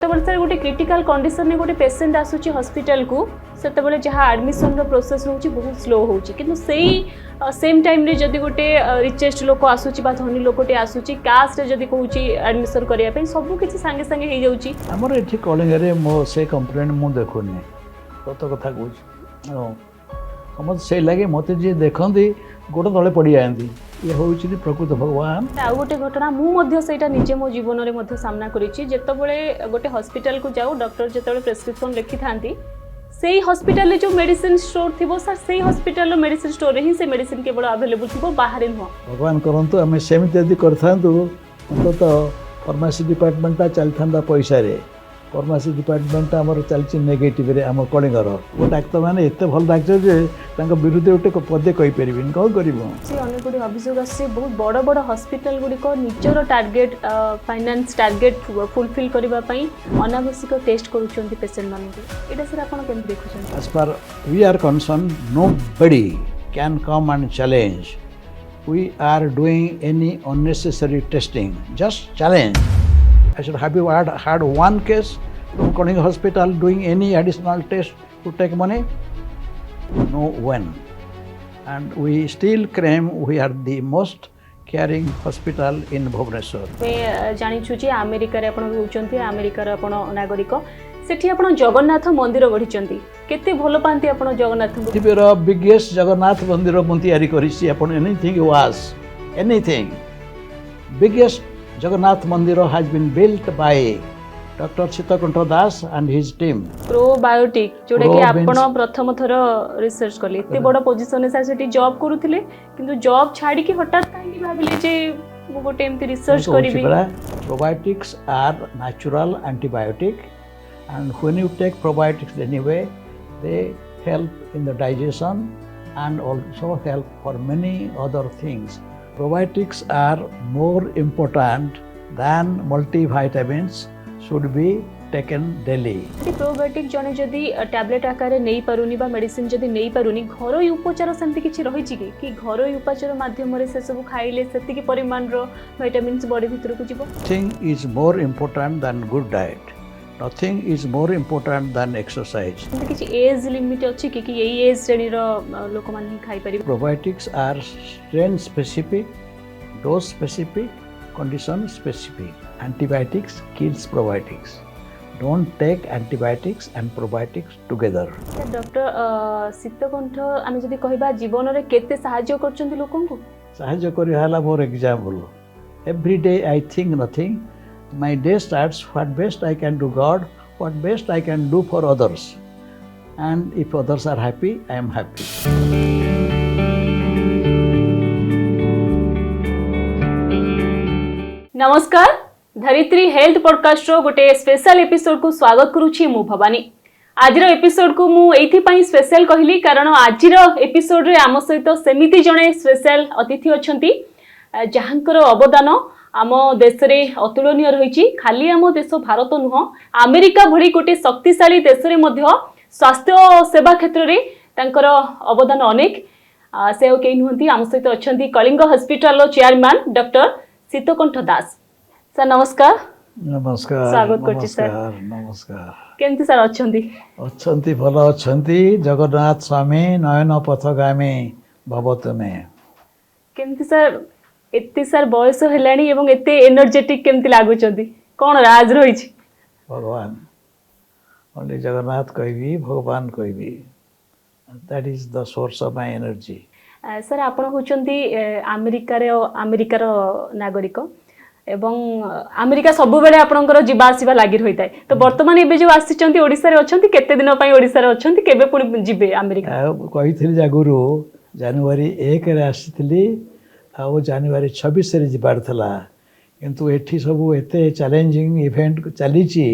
Sir गोटे critical condition में गोटे पेशेंट आसूची हॉस्पिटल को से जहाँ एडमिशन रो प्रोसेस होची बहुत स्लो होची किंतु सेही सेम टाइम रे जदी गोटे रिचेस्ट लोक आसूची बा धनी लोकटे आसूची कास्ट रे जदी कहूची एडमिशन करिया पे सब किछि संगे संगे हे जाउची हमर एठी कॉलिंग रे मो से कंप्लेंट मु देखुनी कत कथा कहूची हम से लागे मते जे देखंदी गोटे तळे पड़ी आंदी ये होउची प्रकृत भगवान आ गोटे घटना मु मध्ये सेटा निजे मो जीवन रे मध्ये सामना करिछि जेतबेले गोटे हॉस्पिटल को जाऊ डॉक्टर जेतबेले प्रेस्क्रिप्शन लिखि थांती सेही हॉस्पिटल जो मेडिसिन स्टोर थिबो सर सेही हॉस्पिटल मेडिसिन स्टोर रे ही से मेडिसिन केवल अवेलेबल थिबो बाहर न भगवान करंतु हमें सेमिति यदि करथांतु तो फार्मेसी डिपार्टमेंट ता चलथांदा पैसा रे फार्मेसी डिपार्टमेंट आमर चलछि नेगेटिव रे आम कलिंगर वो डाक्टर माने एते भल डाक्टर जे तांका विरुद्ध उठे पदे कहि परिबिन कौ करिवो से अनेक गुडी अभियोग आसी बहुत बड़ बड़ हॉस्पिटल गुडी को निजर टार्गेट फाइनेंस टार्गेट फुलफिल करबा पई अनावश्यक टेस्ट करूछंती पेशेंट मान को एटा सर आपण केम देखुछन as far we are concerned nobody can come and challenge we are doing any unnecessary testing just challenge I should have you had one case from Koning Hospital doing any additional test to take money? No when. And we still claim we are the most caring hospital in Bhubaneswar. मैं जानी छु जे America रे आपण रहउचंती America रे आपण नागरिक सेठी आपण जगन्नाथ मंदिर गढिचंती केते भलो पांती आपण जगन्नाथ पृथ्वीर बिगेस्ट जगन्नाथ मंदिर मु तयारी करिछि आपण anything was anything biggest Jagannath Mandir has been built by Dr. Sita Das and his team. Probiotic जोडे कि आपण प्रथम थर रिसर्च करले इते बड़ पोजीशन से सेठी जॉब करूथिले किंतु जॉब छाडी कि हठात काहे भाबिले जे वो गोटे एमती research करिवि Probiotics are natural antibiotic and when you take probiotics anyway they help in the digestion and also help for many other things. Probiotics are more important than multivitamins should be taken daily. Probiotic जने जदी tablet आकार नहीं पारुनी बा medicine जदी नहीं पारुनी घरोई उपचार सेंति किछि रहि छि कि घरोई उपचार माध्यम रे से सब खाइले सेति कि परिमाण रो विटामिन्स बॉडी भीतर को जिवो Nothing is more important than good diet. Nothing is more important than exercise. किछि एज लिमिट अछि कि एई एज श्रेणी रो लोक मान ही खाइ परिबे Probiotics are strain specific, dose specific, condition specific. Antibiotics kills probiotics. Don't take antibiotics and probiotics together. Doctor Sitikantha आमे जदी कहिबा जीवन रे केते सहाय्य करचंती लोकन को सहाय्य करि हाला more example every day I think nothing my day starts what best I can do God what best I can do for others and if others are happy I am happy. नमस्कार धरित्री health podcast रो गोटे special episode को स्वागत करूची मु Bhavani आजिर episode को मु एथि पई स्पेशल कहली कारण आजिर एपिसोड रे आम सहित सेमिति जणे स्पेशल अतिथि अछंती जहांकर अवदान आम देश रे अतुलनीय रहिछि खाली आम देश भारत नुह अमेरिका भली गोटे शक्तिशाली देश रे मध्य स्वास्थ्य सेवा क्षेत्र रे तांकर अवदान अनेक से केही नुहंती आम सहित अछंती कलिंग हॉस्पिटल रो चेयरमैन डॉक्टर शीतकंठ दास सर नमस्कार नमस्कार स्वागत करछि सर नमस्कार केमती सर अछंती भलो अछंती जगन्नाथ स्वामी नयन पथगामी भवतु में केमती सर एते सर बयस हेलानी एवं एते एनर्जेटिक केमती लागुचंती कोन राज रहिछि भगवान ओनली जगन्नाथ कहबी भगवान कहबी that is the source of my energy sir आपण होचंती अमेरिकार नागरिक एवं अमेरिका सब बेले आपनकर जीवा आसीबा लागि रहिताय तो वर्तमान एबे जो आसीचंती ओडिसा रे अछंती केते दिन पई ओडिसा रे अछंती केबे पुनी जिबे अमेरिका कहिथिली जागुरु जनवरी 1 रे आसीथिली आ जनवरी 26 रे जिबार थला किंतु एठी सब एते चैलेंजिंग इवेंट चलीची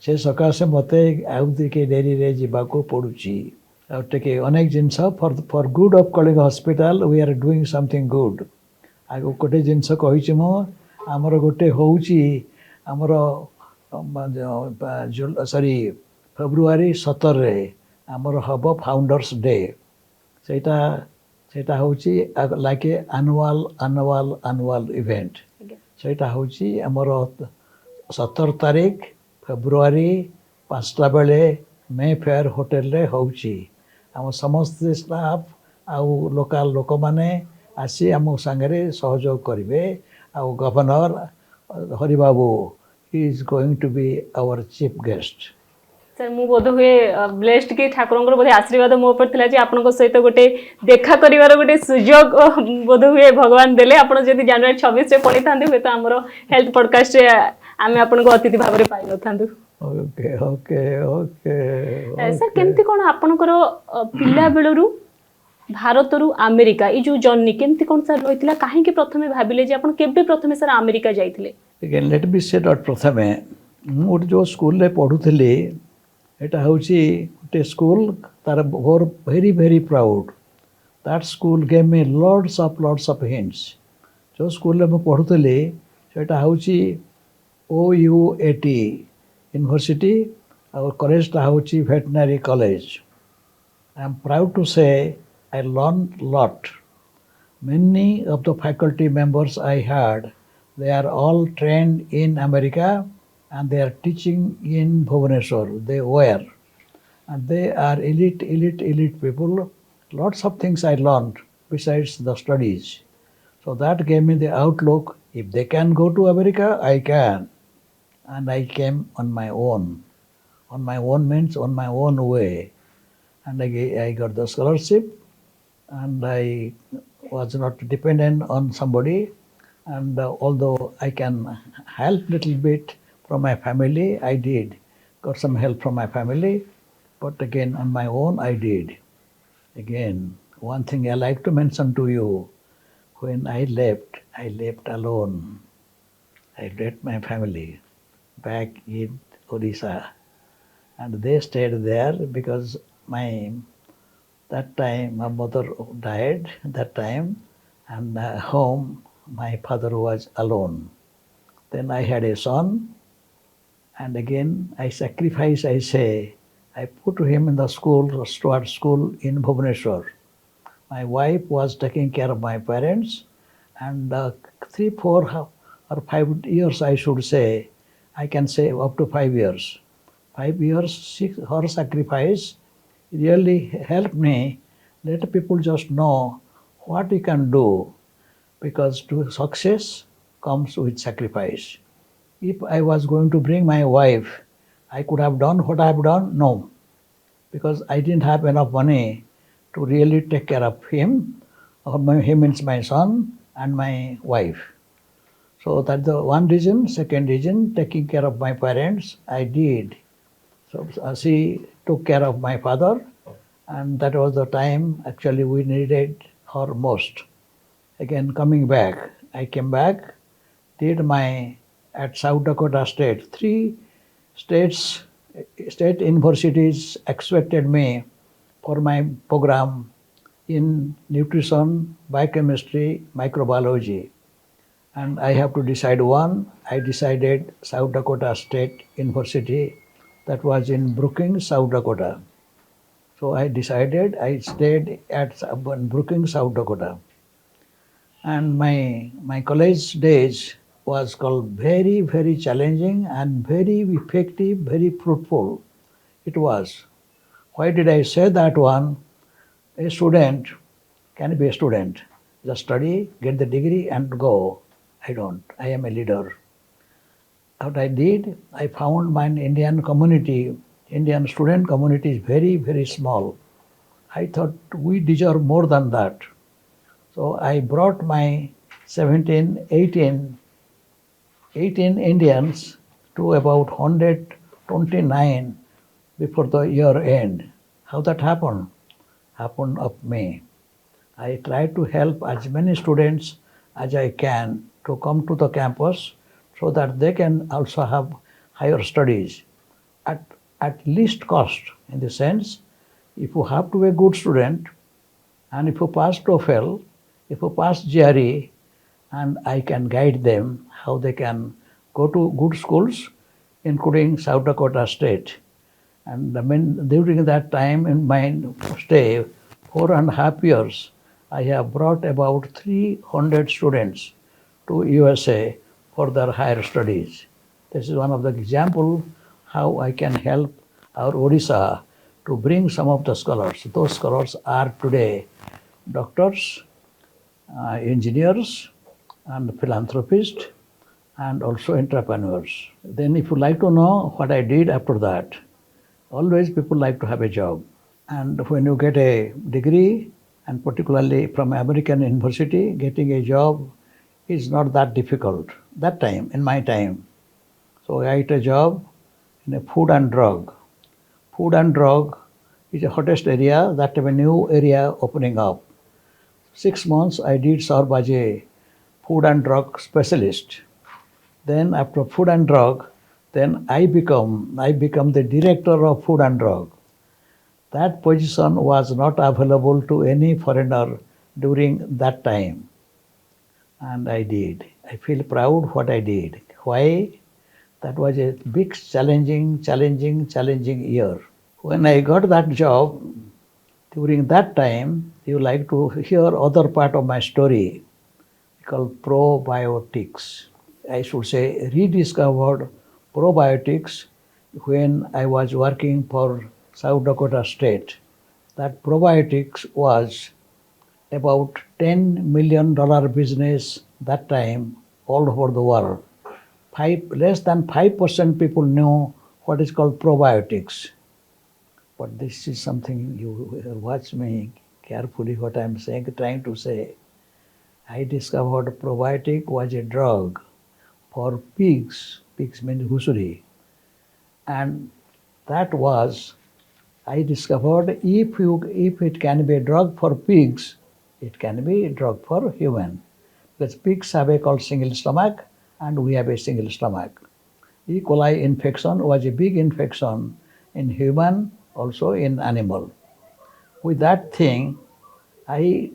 से सका से मते आउ के डेरी रे जिबा को पडुची आ टेके अनेक genes for good of Kalinga hospital we are doing something good आ कोटे जिंस कहिछि मो हमर गोटे होउची हमर सॉरी फेब्रुआरी 17 रे हमर हब फाउंडर्स डे सेटा होउची लाइक ए एनुअल इवेंट सेटा होउची हमर 17 तारीख फेब्रुआरी 5टा बेले मे फेयर होटेल रे होउची आम समस्त स्टाफ आउ लोकल लोक माने आसी आम संगे सहयोग करेंगे आउ governor Haribabu he is going to be our chief guest sir मु बोध हुए ब्लेस्ड कि ठाकुर बोधे आशीर्वाद मो पर थिला जे आपन सहित गोटे देखा करिवार गोटे सुजोग बोध हुए भगवान देले आपन जदि जनवरी 26 रे पड़ी थांदे हुए तो हमरो हेल्थ पॉडकास्ट रे आमे आपन को अतिथि भाव रे पाइ न थांदु ओके ओके ओके सर केमती कोन आपन को पिला बेलरु भारत रु अमेरिका ई जो जर्नी केमती कोन सर होइतिला काहे कि प्रथमे भाबिले जे आपन केबे प्रथमे सर अमेरिका जाइथिले again let me say that प्रथमे मु जो स्कूल रे पढुथिली एटा होची गोटे स्कूल तार भोर very very proud that school gave me lots of hints जो स्कूल रे मु पढुथिली सेटा होची OUAT यूनिवर्सिटी और कॉलेज टा होची veterinary college I am proud to say I learned a lot. Many of the faculty members I had, they are all trained in America and they are teaching in Bhubaneswar. They were. And they are elite people. Lots of things I learned besides the studies. So that gave me the outlook. If they can go to America, I can. And I came on my own. On my own means on my own way. And I got the scholarship. And I was not dependent on somebody, and although I can help little bit from my family, I did. Got some help from my family, but again on my own I did. Again, one thing I like to mention to you, when I left alone. I left my family back in Odisha, and they stayed there because that time my mother died that time, and home my father was alone. Then I had a son, and again I sacrificed, I say, I put him in the school, Stuart School in Bhubaneswar. My wife was taking care of my parents, and 3, 4 or 5 years I should say, I can say up to 5 years. 5 years, her sacrifice really helped me let people just know what you can do, because to success comes with sacrifice. If I was going to bring my wife, I could have done what I have done? No, because I didn't have enough money to really take care of him, or him means my son and my wife. So that's the one reason. Second reason, taking care of my parents, I did. So she took care of my father, and that was the time actually we needed her most. Again, coming back, I came back, did at South Dakota State, 3 state universities accepted me for my program in nutrition, biochemistry, microbiology. And I have to decide one. I decided South Dakota State University, that was in Brookings, South Dakota. So I decided, I stayed at Brookings, South Dakota. And my college days was called very, very challenging and very effective, very fruitful. It was. Why did I say that one? A student can be a student. Just study, get the degree and go. I don't. I am a leader. What I did, I found my Indian community, Indian student community is very, very small. I thought we deserve more than that. So I brought my 18 Indians to about 129 before the year end. How that happened? Happened of me. I try to help as many students as I can to come to the campus so that they can also have higher studies at least cost, in the sense, if you have to be a good student, and if you pass TOEFL, if you pass GRE, and I can guide them how they can go to good schools, including South Dakota State. And during that time in my stay, 4.5 years, I have brought about 300 students to USA for their higher studies. This is one of the example how I can help our Odisha to bring some of the scholars. Those scholars are today doctors, engineers, and philanthropists, and also entrepreneurs. Then if you like to know what I did after that, always people like to have a job. And when you get a degree, and particularly from American university, getting a job is not that difficult. That time, in my time. So I got a job in a food and drug. Food and drug is the hottest area, that time a new area opening up. 6 months I did serve as a food and drug specialist. Then after food and drug, then I become the director of food and drug. That position was not available to any foreigner during that time. And I did. I feel proud what I did. Why? That was a big challenging year. When I got that job, during that time, you like to hear other part of my story called probiotics. I should say rediscovered probiotics when I was working for South Dakota State. That probiotics was about $10 million business that time all over the world. Less than 5% people knew what is called probiotics. But this is something you watch me carefully what I'm saying, trying to say. I discovered probiotic was a drug for pigs. Pigs means husuri. And that was, I discovered if it can be a drug for pigs, it can be a drug for human. Because pigs have a called single stomach and we have a single stomach. E. coli infection was a big infection in human, also in animal. With that thing, I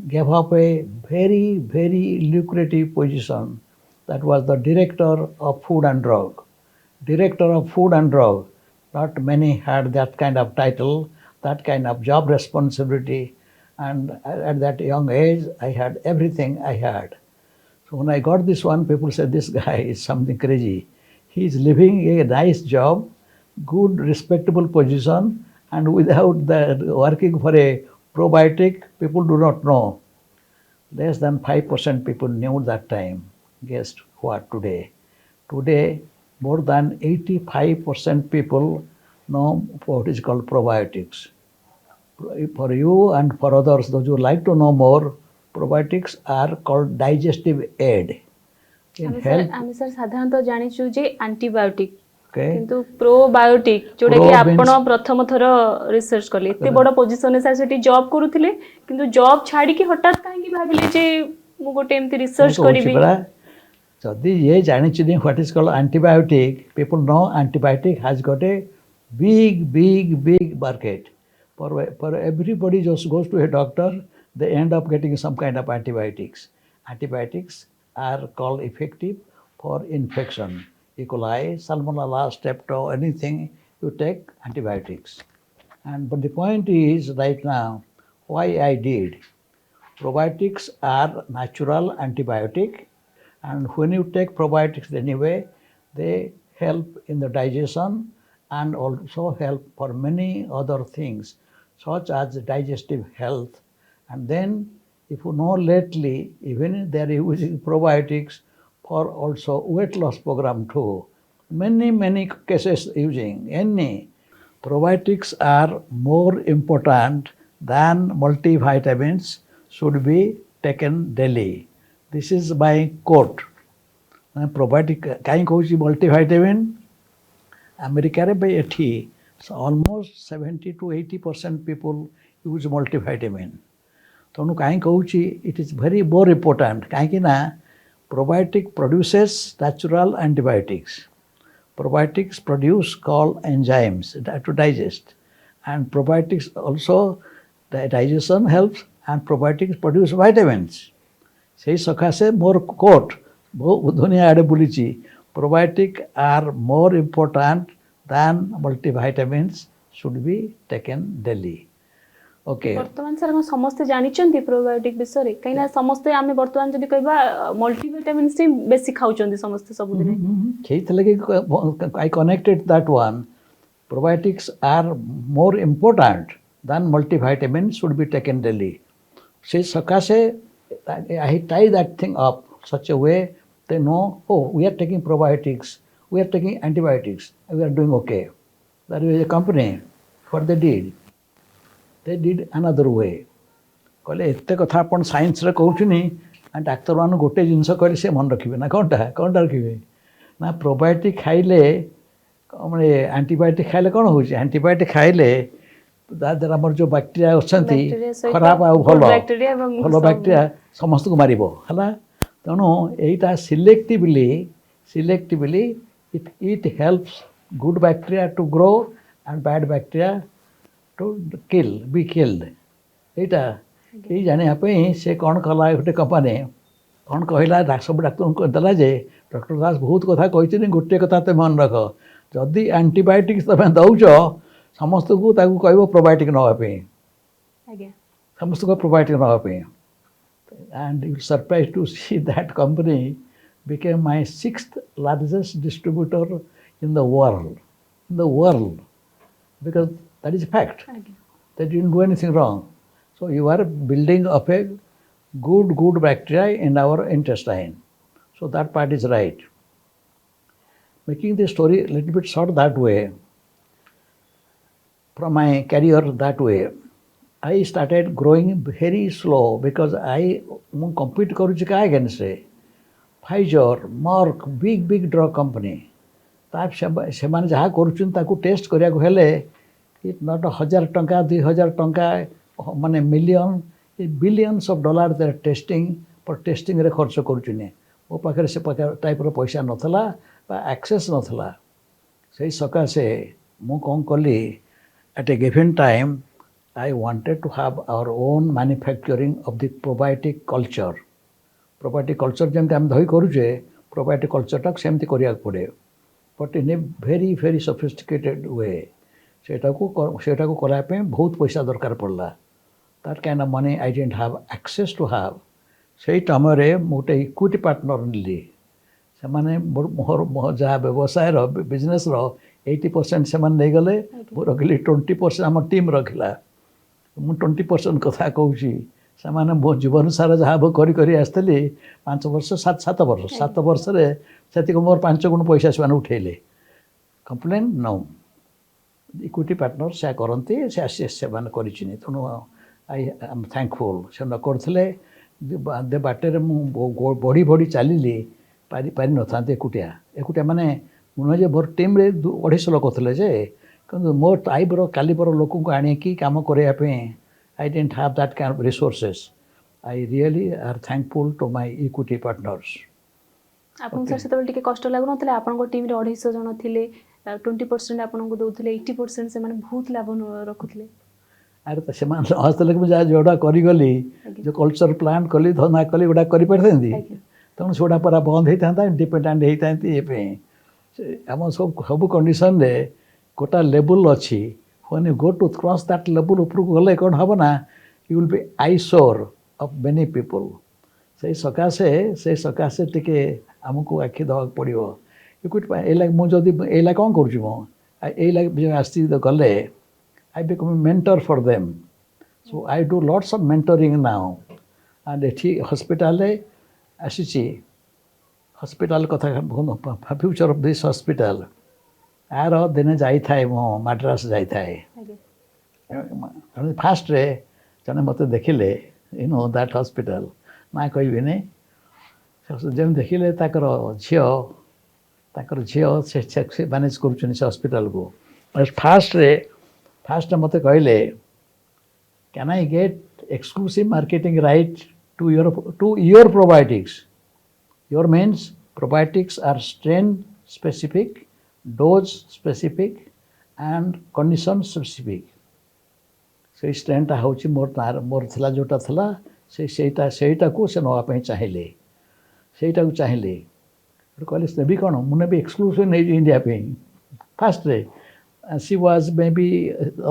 gave up a very lucrative position. That was the director of food and drug. Director of food and drug. Not many had that kind of title, that kind of job responsibility. And at that young age, I had everything I had. So when I got this one, people said, this guy is something crazy. He's living a nice job, good, respectable position, and without working for a probiotic, people do not know. Less than 5% people knew that time. Guess what today? Today, more than 85% people know what is called probiotics. For you and for others, those who like to know more, probiotics are called digestive aid. ଆମେ sir ସାଧାରଣତଃ ଜାଣିଛୁ ଯେ antibiotic Okay. କିନ୍ତୁ probiotic ଯୋଉଟା କି ଆପଣ ପ୍ରଥମ ଥର ରିସର୍ଚ୍ଚ କଲେ ଏତେ ବଡ ପୋଜିସନରେ ସାର୍ ସେଠି ଜବ୍ କରୁଥିଲେ କିନ୍ତୁ ଜବ୍ ଛାଡିକି ହଠାତ୍ କାହିଁକି ଭାବିଲେ ଯେ ମୁଁ ଗୋଟେ ଏମିତି ରିସର୍ଚ୍ଚ କରିବି ଯଦି ଇଏ ଜାଣିଛନ୍ତି what is called antibiotic, people know antibiotic has got a big market. For everybody just goes to a doctor, they end up getting some kind of antibiotics. Antibiotics are called effective for infection. E. coli, salmonella, strepto, anything you take antibiotics. But the point is right now, why I did. Probiotics are natural antibiotic, and when you take probiotics anyway, they help in the digestion and also help for many other things, such as digestive health. And then, if you know lately, even they are using probiotics for also weight loss program too. Many cases using any. Probiotics are more important than multivitamins, should be taken daily. This is my quote. Probiotic କାହିଁ କହୁଛି multivitamin? ଆମେରିକାରେ by ଏଠି almost 70 to 80% people use multivitamin. ତେଣୁ କାହିଁ କହୁଛି it is very more important. କାହିଁକି ନା probiotic produces natural antibiotics. Probiotics produce called enzymes to digest. And probiotics also, the digestion helps, and probiotics produce vitamins. Sei ସକାଶେ ମୋର quote, ଦୁନିଆ ଆଡ଼େ ବୁଲିଛି, probiotics are more important than multivitamins, should be taken daily. Okay वर्तमान sir समस्ते जानिचंती probiotic विषय रे कहिना समस्ते आमे वर्तमान जदि कहबा मल्टीविटामिन से बेसी खाउचंती समस्ते सब दिन ସେଇଥିଲେ କି I connected that one. Probiotics are more important than multivitamin should be taken daily. ସେ ସକାଶେ I tie that thing up such a way they know, oh, we are taking probiotics, we are taking antibiotics, we are doing okay. That is a company. What they did another way. କହିଲେ ଏତେ କଥା ଆପଣ ସାଇନ୍ସରେ କହୁଛୁନି ଡାକ୍ତରମାନେ ଗୋଟେ ଜିନିଷ କହିଲେ ସେ ମନେ ରଖିବେ ନା କ'ଣଟା ରଖିବେ ନା ପ୍ରୋବାୟୋଟିକ୍ ଖାଇଲେ ମାନେ ଆଣ୍ଟିବାୟୋଟିକ୍ ଖାଇଲେ କ'ଣ ହେଉଛି ଆଣ୍ଟିବାୟୋଟିକ୍ ଖାଇଲେ ତା ଦ୍ୱାରା ଆମର ଯେଉଁ ବ୍ୟାକ୍ଟେରିଆ ଅଛନ୍ତି ଖରାପ ଆଉ ଭଲ ବ୍ୟାକ୍ଟେରିଆ ସମସ୍ତଙ୍କୁ ମାରିବ ହେଲା ତେଣୁ ଏଇଟା ସିଲେକ୍ଟିଭଲି it helps good bacteria to grow and bad bacteria to be killed. ଏଇଟା ଏଇ ଜାଣିବା ପାଇଁ ସେ କ'ଣ କଲା ଗୋଟେ କମ୍ପାନୀ କ'ଣ କହିଲା ସବୁ ଡାକ୍ତରଙ୍କୁ ଦେଲା ଯେ ଡକ୍ଟର ଦାସ ବହୁତ କଥା କହିଛନ୍ତି ଗୋଟିଏ କଥା ତୁମେ ମନେ ରଖ ଯଦି ଆଣ୍ଟିବାୟୋଟିକ୍ସ ତୁମେ ଦେଉଛ ସମସ୍ତଙ୍କୁ ତାକୁ କହିବ ପ୍ରୋବାୟୋଟିକ୍ ନେବା ପାଇଁ ସମସ୍ତଙ୍କୁ ପ୍ରୋବାୟୋଟିକ୍ ନେବା ପାଇଁ and you will surprised to see that company became my 6th largest distributor in the world because that is a fact. They didn't do anything wrong. So you are building up a good bacteria in our intestine. So that part is right. Making the story a little bit short that way, from my career that way, I started growing very slow because I compete କରୁଛି କାହା against Pfizer, Merck, big drug company. ସେମାନେ ଯାହା କରୁଛନ୍ତି ତାକୁ test କରିବାକୁ ହେଲେ ନଟ 1000 ଟଙ୍କା 2000 ଟଙ୍କା ମାନେ ମିଲିୟନ ବିଲିୟନ୍ସ ଅଫ୍ ଡଲାର ଟେଷ୍ଟିଂରେ ଖର୍ଚ୍ଚ କରୁଛନ୍ତି ମୋ ପାଖରେ ସେ ଟାଇପ୍ର ପଇସା ନଥିଲା ବା ଆକ୍ସେସ୍ ନଥିଲା ସେଇ ସକାଶେ ମୁଁ କ'ଣ କଲି at a given time I wanted to have our own manufacturing of the probiotic culture ଯେମିତି ଆମେ ଦହି କରୁଛେ probiotic cultureଟାକୁ ସେମିତି କରିବାକୁ ପଡ଼େ but in a very sophisticated way ସେଇଟାକୁ କରିବା ପାଇଁ ବହୁତ ପଇସା ଦରକାର ପଡ଼ିଲା that kind of money I didn't have access to have ସେଇ ସମୟରେ ମୁଁ ଗୋଟେ ଇକ୍ୱିଟି ପାର୍ଟନର ନେଲି ସେମାନେ ମୋର ଯାହା ବ୍ୟବସାୟର ବିଜନେସ୍ର 80% ସେମାନେ ନେଇଗଲେ ମୁଁ ରଖିଲି 20% ଆମ ଟିମ୍ ରଖିଲା ମୁଁ 20% କଥା କହୁଛି ସେମାନେ ମୋ ଜୀବନ ସାରା ଯାହା କରି ଆସିଥିଲି 5 ବର୍ଷ 7 ବର୍ଷରେ ସେତିକି ମୋର 5 ଗୁଣ ପଇସା ସେମାନେ ଉଠେଇଲେ କମ୍ପ୍ଲେନ୍ ନୋ ଇକ୍ୱିଟି ପାର୍ଟନର ସେ କରନ୍ତି ସେମାନେ କରିଛନ୍ତି ତେଣୁ ଆଇ ଆମ୍ ଥ୍ୟାଙ୍କଫୁଲ୍ ସେ ନ କରୁଥିଲେ ବାଟରେ ମୁଁ ବଢ଼ି ଚାଲିଲି ପାରିନଥାନ୍ତି ଏକୁଟିଆ ମାନେ ମୁଁ ନୁହେଁ ଯେ ମୋର ଟିମ୍ରେ 250 ଲୋକ ଥିଲେ ଯେ କିନ୍ତୁ ମୋର ଟାଇପ୍ର କାଲିବର ଲୋକଙ୍କୁ ଆଣିକି କାମ କରିବା ପାଇଁ I didn't have that kind of resources. I really are thankful to my equity partners. ଆପଣଙ୍କୁ ସାର୍ ସେତେବେଳେ ଟିକେ କଷ୍ଟ ଲାଗୁନଥିଲା ଆପଣଙ୍କ ଟିମ୍ରେ 250 ଜଣ ଥିଲେ 20% ଆପଣଙ୍କୁ ଦେଉଥିଲେ 80% ସେମାନେ ବହୁତ ଲାଭ ରଖୁଥିଲେ ଆରେ ତ ସେମାନେ ହସ୍ତଲେ ମୁଁ ଯାହା ଯୋଉଟା କରିଗଲି ଯେଉଁ କଲଚର ପ୍ଲାନ୍ କଲି ଧନ୍ଦା କଲି ଗୋଟା କରିପାରିଥାନ୍ତି ତେଣୁ ସେଗୁଡ଼ା ପୁରା ବନ୍ଦ ହେଇଥାନ୍ତା ଇଣ୍ଡିପେଣ୍ଡେଣ୍ଟ ହେଇଥାନ୍ତି ଏ ପାଇଁ ଆମ ସବୁ କଣ୍ଡିସନରେ ଗୋଟା ଲେବୁଲ୍ ଅଛି when you go to cross that level ଉପରକୁ ଗଲେ କ'ଣ ହେବ ନା you will be eyesore of many people ସେଇ ସକାଶେ ଟିକେ ଆମକୁ ଆଖି ଦେବାକୁ ପଡ଼ିବ ଏଇ ଲାଗି ମୁଁ ଯଦି ଏଇ ଲାଗି କ'ଣ କରୁଛି ମୁଁ ଏଇ ଲାଗି ଆସିଛି ଗଲେ I become a mentor for them so I do lots of mentoring now and ଏଠି ହସ୍ପିଟାଲରେ ଆସିଛି ହସ୍ପିଟାଲ କଥା ଫ୍ୟୁଚର ଅଫ୍ ଦିସ୍ ହସ୍ପିଟାଲ ଆର ଦିନେ ଯାଇଥାଏ ମୁଁ ମାଡ୍ରାସ ଯାଇଥାଏ ଫାଷ୍ଟରେ ଜଣେ ମୋତେ ଦେଖିଲେ ଦ୍ୟାଟ୍ ହସ୍ପିଟାଲ ନା କହିବିନି ଯେମିତି ଦେଖିଲେ ତାଙ୍କର ଝିଅ ସେ ମ୍ୟାନେଜ୍ କରୁଛନ୍ତି ସେ ହସ୍ପିଟାଲକୁ ଫାଷ୍ଟରେ ମୋତେ କହିଲେ can I get exclusive marketing right to your probiotics your means probiotics are strain specific dose specific and condition specific ସେଇ ଷ୍ଟ୍ରେନ୍ଟା ହେଉଛି ମୋର ଥିଲା ଯେଉଁଟା ଥିଲା ସେଇଟାକୁ ସେ ନେବା ପାଇଁ ସେଇଟାକୁ ଚାହିଁଲେ କହିଲେ ନେବି କ'ଣ ମୁଁ ନେବି ଏକ୍ସକ୍ଲୁସିଭ୍ ନେଇଛି ଇଣ୍ଡିଆ ପାଇଁ ଫାଷ୍ଟରେ she was maybe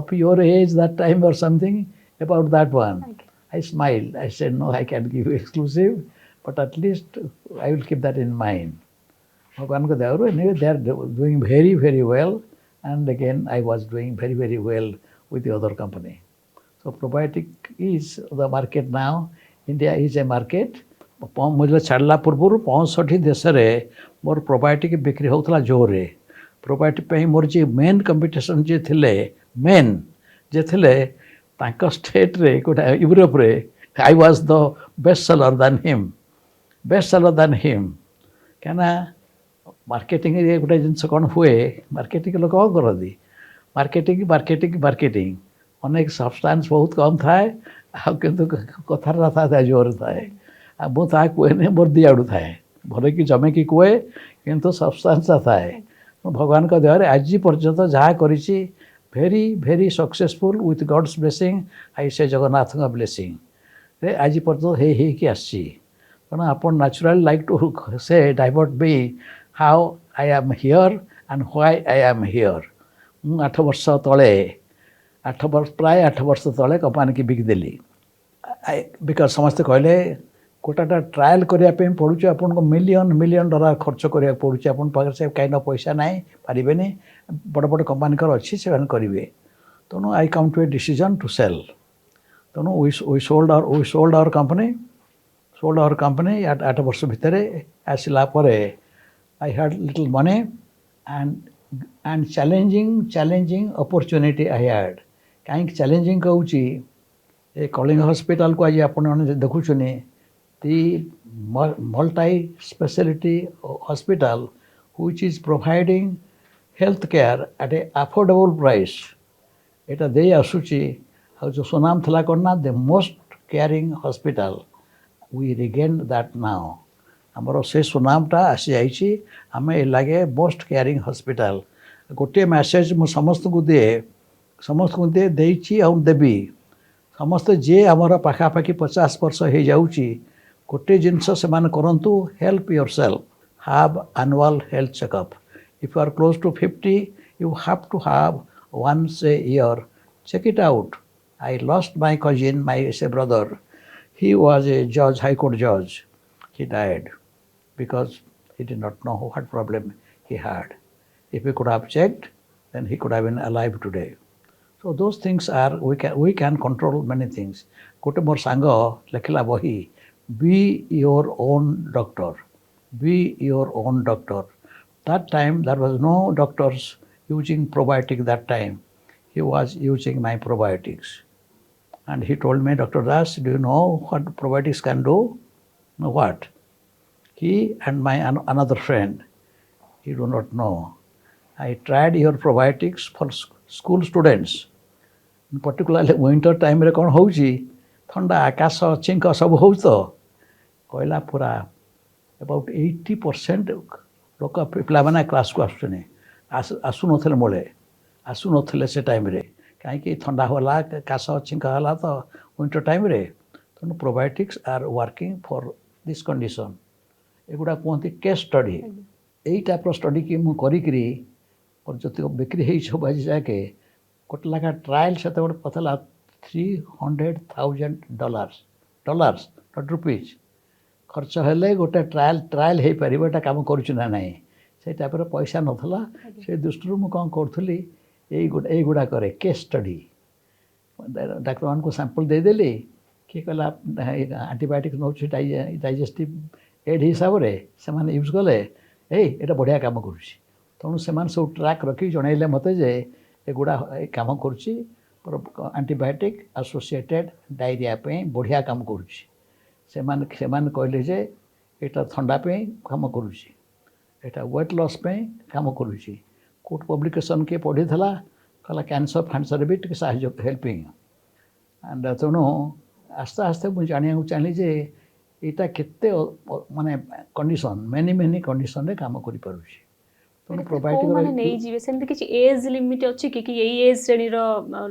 of your age that time or something about that one. Okay. I smiled. I said, no, I can give you exclusive, but at least I will keep that in mind. भगवानको दयाहरू anyway, they are doing very, very well. And again, I was doing very, very well with the other company. So probiotic is the market now. India is a market. मुझे छाड़ला पूर्व 65 देश में मोर probiotic बिक्री होता जोरे probiotic पे मोर जी main competition जे थिले main जे थिले तांका स्टेट रे कोटा यूरोप रे I was the best seller than him कहना मार्केटिंग रे गोटे जिनस कौन हुए मार्केटिंग लोग कौन करती मार्केटिंग अनेक सब्सटेंस बहुत कम थाए किंतु कथार था जोर थाए मु ता कहे मोर दी आड़ू थाए भले कि जमे कि कहे किंतु सब्सटेंस थाए भगवान का दया आज पर्यंत जहाँ करी very very successful with God's blessing I say Jagannath blessing आज पर्यंत हो आसी तेना आप natural like to say divert be how I am here and why I am here मु 8 वर्ष तले प्राय 8 वर्ष तले कंपनी की बिकिदेली बिकज समस्ते कहले गोटाटा ट्रायल करने पड़ूँ आपको मिलियन डॉलर खर्च करा पड़ूँ आप पाखे से कहीं पैसा ना पारे बड़ बड़ कंपनी अच्छी से करेंगे तेणु I come to a decision to sell तेणु वी सोल्ड आवर कंपनी 8 वर्ष भितर आसला I had little money and challenging opportunity I had कहीं चैलेंजिंग कहूँ ए कलिंग हॉस्पिटल को आज आप देखुनी the multi-specialty hospital which is providing health care at a affordable price. एटा दे आसुची जो सुनाम थला करना the most caring hospital. We regained that now. हमरो से सुनामटा आसी आइची हमें लगे most caring hospital. गोटे मैसेज मु समस्त को दे देइची और देबी समस्त जे हमारा पाखापाखि 50 वर्ष हो जाउची गोटे जिनस से करंतु help your self have annual health checkup if you are close to 50 you have to have once a year check it out I lost my cousin my से ब्रदर ही वाज ए जज high court जज he died because he did not know what problem he had if he could have checked then he could have been alive today so those things are we can control many things गोटे मोर सांग लिखला बही Be your own doctor. Be your own doctor. That time there was no doctors using probiotic that time. He was using my probiotics. And he told me, Dr. Das, do you know what probiotics can do? No, what? He and my another friend, he do not know. I tried your probiotics for school students. Particularly winter time रे कौन होउची ठंडा आकाश chink सब हो तो कहला पूरा about 80% लोक पिला क्लास को आसु नथिले मोले आसु नथिले से टाइम रे कहीं ठंडा होला काश छिंका होला तो विंटर टाइम रे तेणु probiotics are working for this condition एगुड़ा कहते केस स्टडी यही टाइप स्टडी की मुझे करी और जो बिक्री है सब आज जाके गोटे लेखा ट्रायल से पता $300,000 नॉट रुपीज खर्च हेले गोटे ट्रायल हो पार एटा कम करूँ ना से टाइप पैसा नाला से दृष्टि मुझे कौन करी यहीगुड़ा करे केस स्टडी डाक्टर मान को सैंपल देदेली किए कहला आंटीबायोटिक्स नौ डाइजेस्टिव एड हिसाब से यूज कले एटा बढ़िया कम करुँच तेणु से सब ट्राक रखी जनइले मत जे एगुड़ा कम करुँच आंटीबायोटिक एसोसिएटेड डायरिया बढ़िया कम करुँच से कहले जे एटा ठंडा कम करुँच एटा वेट लॉस कम करुँच कोर्ट पब्लिकेशन किए पढ़ी कहला कैंसर फैंसर भी टे साहय हेल्पिंग एंड तेणु आस्ते आस्ते मुझे जाना चाहिए जे यहाँ केते माने कंडीशन मेनी कंडीशन रे काम करि पारुछि तेणु प्रोबायोटिक माने नै जीवे सेमति किछि एज लिमिट अछि कि यही एज श्रेणी रो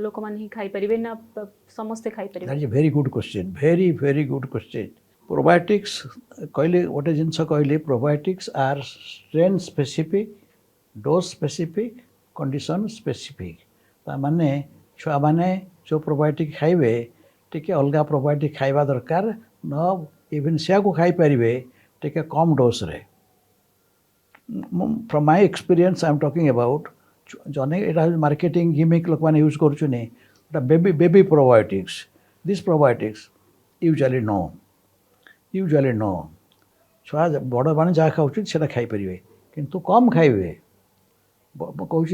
लोक माने ही खाई परिबे ना समस्त खाई परिबे that is very good question very good question probiotics कहले गोटे जिनस कहले probiotics are strain specific dose specific condition specific माने छुआ माने जो प्रोबायोटिक खाइबे टिके अलगा प्रोबायोटिक खाइबा दरकार न इवन से को खाई परिबे टिके कम डोज रे from my experience I am talking about जने एटा मार्केटिंग गिमिक लोक माने यूज करछुनी एटा baby probiotics this probiotics usually नो छुआ बड़ माने जहाँ खाऊँ से खाई परिबे किंतु कम खाइबे कहूँ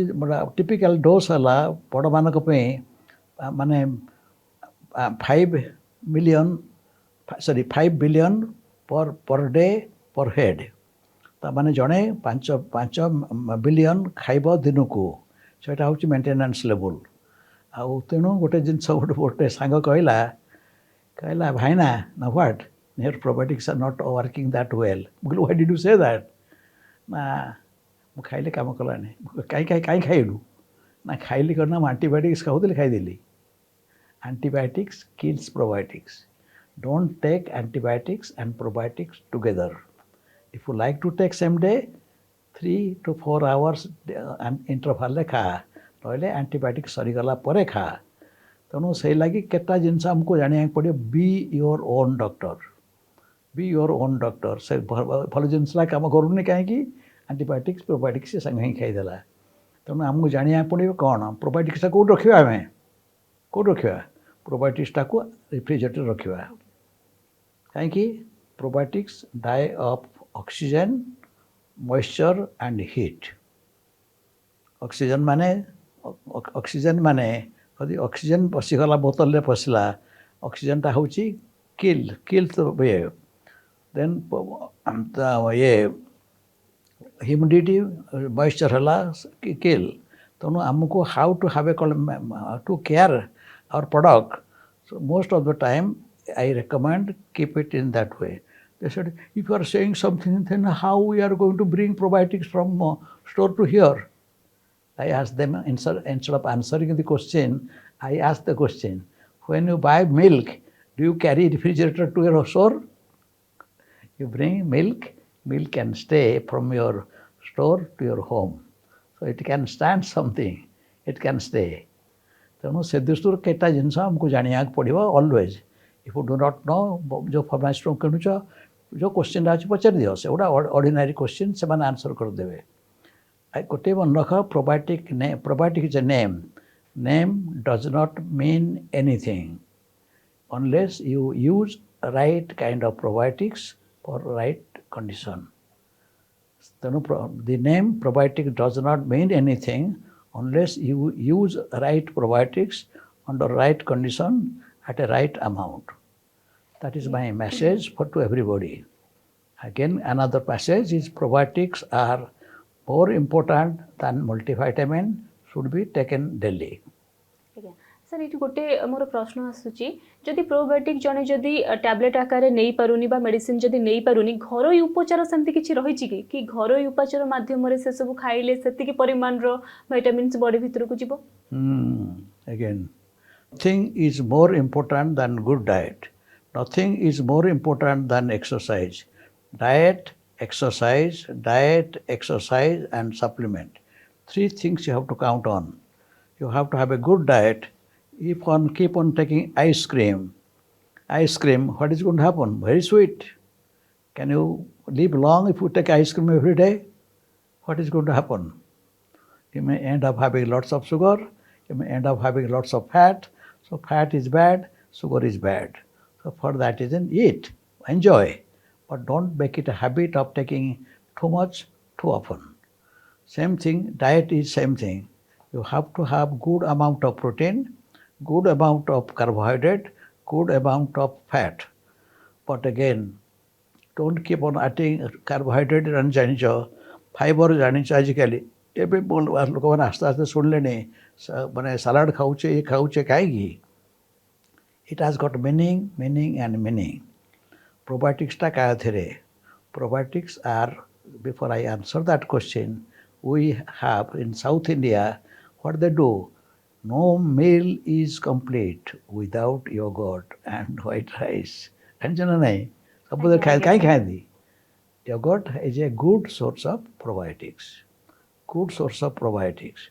टिपिकल डोज है बड़ मानक माने 5 बिलियन पर डे पर हेड ताने जड़े 5 बिलियन खाइब दिन को सेटा हूँ मेंटेनेंस लेवल आउ तेणु गोटे जिनस गोटे सांग कहला भाईना ना what your probiotics are not working that well why did you say that ना मु खाइले काम कलानी कहीं खाइलु ना खाइली करना antibiotics खाऊली खाईदेली antibiotics kills probiotics don't take antibiotics and probiotics together if you like to take same day 3 to 4 hours interval खा नहले antibiotic सरीगला परे खा तेणु से लगी केटा जिनस आमको जाना पड़े बी योर ओन डॉक्टर से भल जिनसा कम करूनी कहीं एंटीबायोटिक्स प्रोबायोटिक्स से संगे ही खाईदेला तेणु आमको जाना पड़े कौन प्रोबायोटिक्स कौट रखा आम कौट रखा प्रोबायोटिक्स को रेफ्रिजरेटर रखा कहीं probiotics die of oxygen moisture and heat oxygen माने यदि ऑक्सीजन पशिगला बोतल रे पशिला ऑक्सीजन टा हूँ किल तो ये देन ये ह्यूमिडिटी मॉइस्चर है किल तेणु आमको how to have to care our product so most of the time I recommend keep it in that way. They said if you are saying something then how we are going to bring probiotics from store to here. I asked them instead of answering the question I asked the question when you buy milk do you carry refrigerator to your store? You bring milk can stay from your store to your home so it can stand something it can stay. तेणु से दृष्टि केटा जिनस आमको जाना पड़ो always if you do not know जो pharmacy किणुच जो question अच्छे पचार दियो से गोटा ऑर्डिनरी क्वेश्चन से आंसर करदे गोटे मन रख probiotic is a name does not mean anything unless you use right kind of probiotics for right condition तेणु the name probiotic does not mean anything unless you use right probiotics under right condition at a right amount. That is my message to everybody. Again, another passage is probiotics are more important than multivitamin should be taken daily. Sir ये गोटे मोर प्रश्न आसूची जदि probiotic जने जदि tablet आकार नहीं पारुनी बा medicine जदि नहीं पारुनी घरोई उपचार सेमती किछि रही कि घरोई उपचार माध्यम से सब खाइले सेतिकी परिमाण रो विटामिन्स बॉडी भीतर को जीवो again nothing is more important than good diet nothing is more important than exercise diet exercise and supplement 3 things you have to count on you have to have a good diet. If one keep on taking ice cream, what is going to happen? Very sweet. Can you live long if you take ice cream every day? What is going to happen? You may end up having lots of sugar. You may end up having lots of fat. So fat is bad, sugar is bad. So for that reason, eat, enjoy. But don't make it a habit of taking too much, too often. Same thing, diet is same thing. You have to have good amount of protein, good amount of carbohydrate, good amount of fat. But again, don't keep on adding carbohydrate and जानिच fibre जानिच आजिकली एबे लोक मैंने आस्ते आस्ते शुणले माने salad खाऊचे ये खाऊचे कहीं it has got meaning and meaning. Probiotics टा क्या थे रे? Probiotics are, before I answer that question, we have in South India what they do. No meal is complete without yogurt and white rice. Anjana nahi. Sabudar khain the. Yogurt is a good source of probiotics. Good source of probiotics.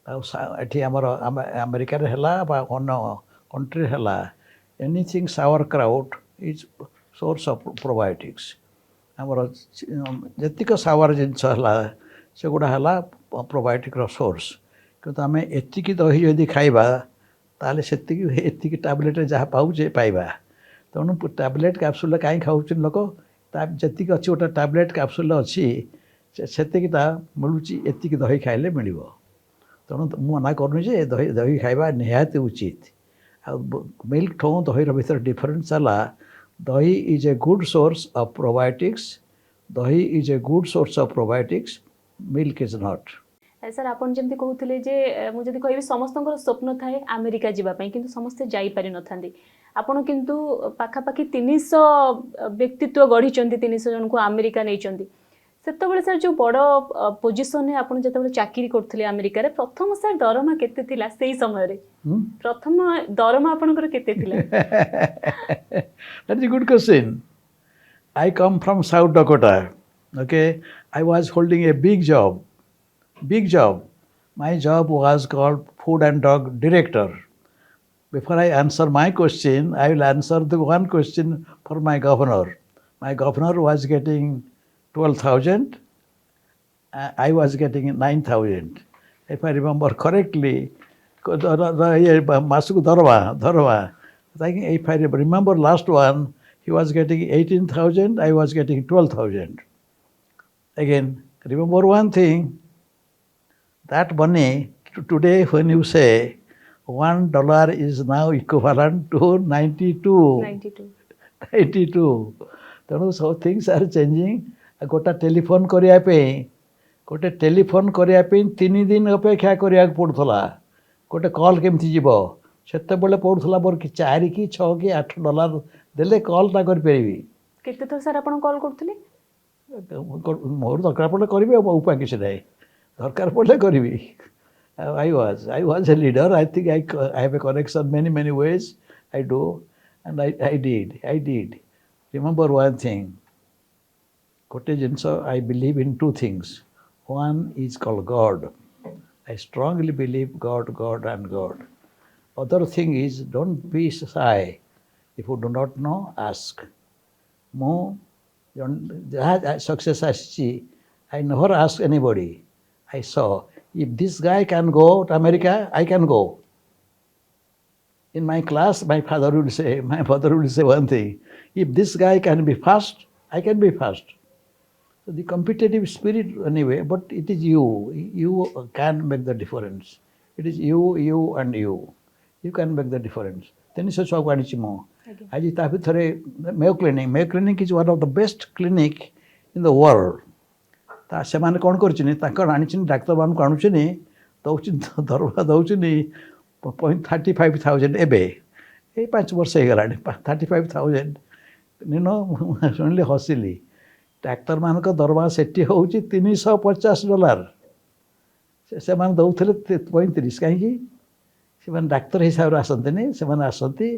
एठी आमर America रे हला बा अन्य country हला anything sauerkraut is source of probiotics आमर जतिक सावर जिनस हला से गुड़ा हला प्रोबायोटिक रो सोर्स किंतु आम एतिकी दही यदि खाइबा ताले सेतिकी एतिकी टैबलेट जहाँ पाऊे पाइबा तेणु टैबलेट कैप्सूल कहीं खाऊँ लोक जतिक अच्छी गोटे टैबलेट कैप्सूल अच्छी सेतिकी मिलूँ एतिकी दही खाइले मिल तेणु मना करूँ जे दही दही खाइबा निहाती उचित आ मिल्क ठो दही भीतर डिफरेन्स है dahi is a good source of probiotics dahi is a good source of probiotics milk is not sir आपन जमती कहूले जे मु जदि कहबी समस्त स्वप्न थाए अमेरिका जीवाई किंतु समस्ते जाई पारि नथांती आपण किंतु पाखापाखि 300 व्यक्तित्व गढ़ी 300 जन को अमेरिका नहीं सेतबेले सर जो बड़ पोजिशन आपन जतबेले चाकरी करथले अमेरिका रे प्रथम सर दरमा केते थिला सेही समय रे प्रथम दरमा आपनकर केते थिला that is good question I come from south Dakota okay I was holding a big job my job was called food and drug director. Before I answer my question, I will answer the one question for my governor. My governor was getting 12,000. I was getting 9,000. If I remember correctly, Masuk Dharma. If I remember last one, he was getting 18,000, I was getting 12,000. Again, remember one thing, that money today when you say $1 is now equivalent to 92. ତେଣୁ ସବୁ things ଆର୍ changing ଗୋଟେ telephone କରିବା ପାଇଁ 3 ଦିନ ଅପେକ୍ଷା କରିବାକୁ ପଡ଼ୁଥିଲା ଗୋଟେ କଲ୍ କେମିତି ଯିବ ସେତେବେଳେ ପଡ଼ୁଥିଲା ମୋର କି 4 କି 6 କି $8 ଦେଲେ କଲ୍ଟା କରିପାରିବି କେତେ ଥର ସାର୍ ଆପଣ କଲ୍ କରୁଥିଲେ ମୋର ଦରକାର ପଡ଼ିଲେ କରିବି ଆଉ ଉପାୟ କିଛି ନାହିଁ ଦରକାର ପଡ଼ିଲେ କରିବି I was a leader. I think I have a connection many ways. I do, and I did. Remember one thing. Kote jinsa, I believe in 2 things. One is called God. I strongly believe God, and God. Other thing is don't be shy. If you do not know, ask. Success aschi. I never ask anybody. I saw. If this guy can go to America, I can go. In my class, my father would say one thing. If this guy can be fast, I can be fast. So the competitive spirit anyway, but it is you. You can make the difference. It is you and you. You can make the difference. Then so chawanichi mo. Aji tapi thore Mayo Clinic is one of the best clinic in the world. ता सेमाने कौन कर doctor मान को आणुचनी दरवा दौचनी 35,000 एबे 5 वर्ष हो गला 35,000 शुणिली हसिली डाक्तर मान दरवा सेठी हूँ $350 से दौले 35 कहीं डाक्तर हिसाब से आसती से आसती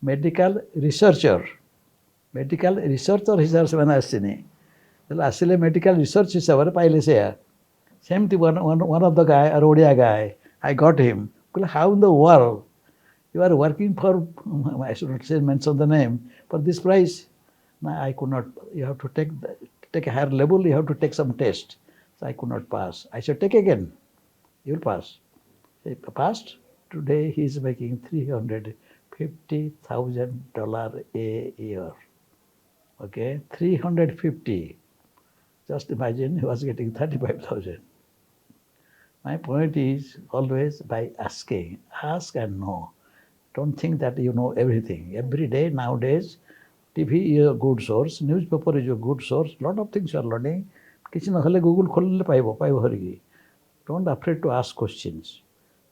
मेडिकल रिसर्चर हिसाब से आसनी आसिले मेडिकल रिसर्च हिसाब से पाइले से सेमती one of the guy, an Odia guy, I got him. How in the world you are working for, I should not say mention the name, for this price? No, I could not. You have to take a higher level. You have to take some test. So I could not pass. I said, take again. You'll pass. He passed. Today he is making $350,000 a year. Okay, 350. Just imagine he was getting 35,000. My point is always by asking. Ask and know. Don't think that you know everything. Every day nowadays, TV is a good source. Newspaper is a good source. Lot of things you are learning. किसी न खले Google खोलले पाइबो हरिगी. Don't afraid to ask questions.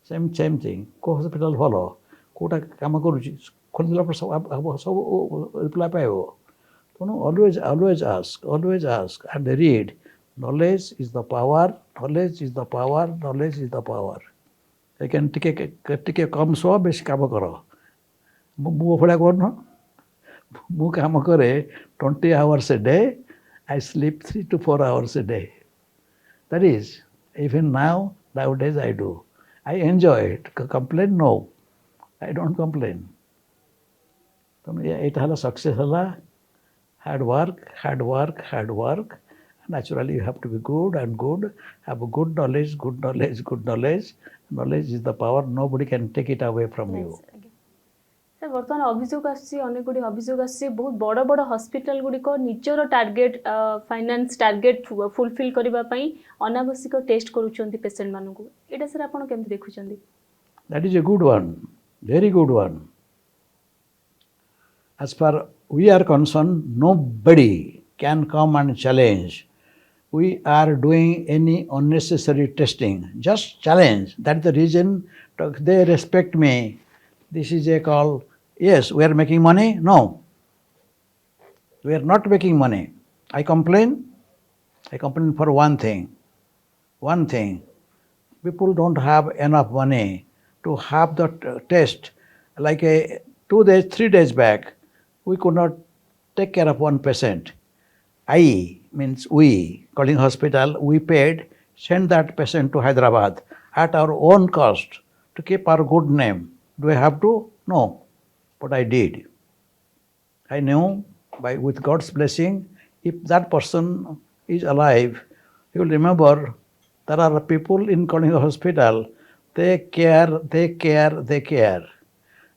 Same thing. को hospital follow. Kota काम करूची. खोलला पर सब reply पाइबो. Always ask and read. Knowledge is the power. Again, टिके कम सो बेसी काम कर मु भड़ा कर मु काम करे 20 hours a day. I sleep 3 to 4 hours a day. That is, even nowadays I do. I enjoy it. Complain? No. I don't complain. ତେଣୁ ଏଇଟା ହେଲା ସକ୍ସେସ୍ ହେଲା hard work. Naturally, you have to be good, have a good knowledge. Knowledge is the power. Nobody can take it away from you. Sir बर्तमान अभियोग अनेक गुड़ी अभियोग बहुत बड़ बड़ हॉस्पिटल गुड़िक निजर टार्गेट फाइनेंस टार्गेट फुलफिल करने अनावश्यक टेस्ट करूछंती पेशेंट मानू एटा सर आपण केमति देखुछंती? That is a good one, very good one. As far we are concerned, nobody can come and challenge. We are doing any unnecessary testing. Just challenge. That's the reason they respect me. This is a call. Yes, we are making money. No, we are not making money. I complain for one thing. People don't have enough money to have the test. Like 2 days, 3 days back, we could not take care of one patient. I means we, calling hospital, we paid, send that patient to Hyderabad at our own cost to keep our good name. Do I have to? No. But I did. I knew with God's blessing, if that person is alive, he will remember there are people in calling hospital, they care.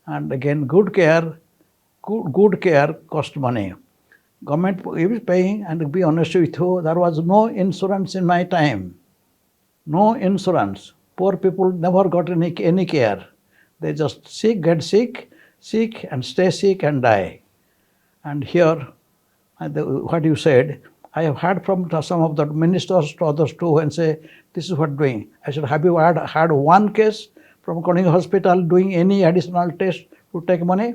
And again, good care cost money. Government is paying, and to be honest with you, there was no insurance in my time. No insurance. Poor people never got any care. They just get sick and stay sick and die. And here, what you said, I have heard from some of the ministers to others too and say, this is what doing. I said, have you had one case from Koning Hospital doing any additional test to take money?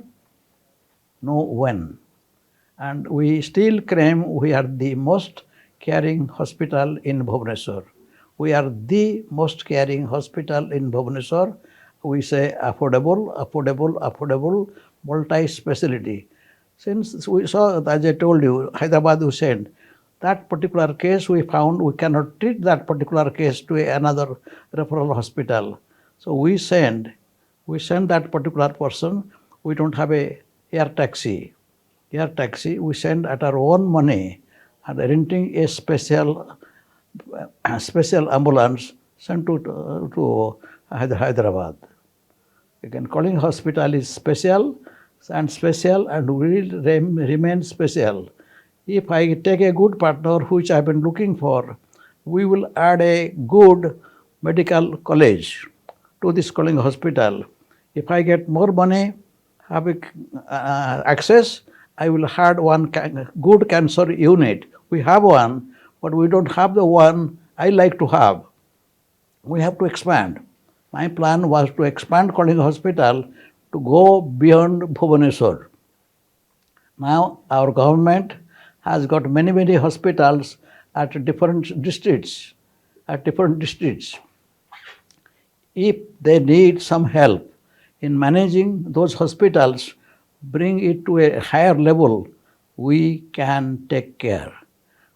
No one. And we still claim we are the most caring hospital in Bhubaneswar. We are the most caring hospital in Bhubaneswar. We say affordable, multi-speciality. Since we saw, as I told you, Hyderabad we sent, that particular case we found we cannot treat that particular case to another referral hospital. So we send that particular person. We don't have a air taxi. We send at our own money and renting a special ambulance sent to Hyderabad. Again, calling hospital is special and will remain special. If I take a good partner, which I've been looking for, we will add a good medical college to this calling hospital. If I get more money, have access, I will add one good cancer unit. We have one, but we don't have the one I like to have. We have to expand. My plan was to expand calling hospital to go beyond Bhubaneswar. Now our government has got many hospitals at different districts. If they need some help in managing those hospitals, bring it to a higher level, we can take care.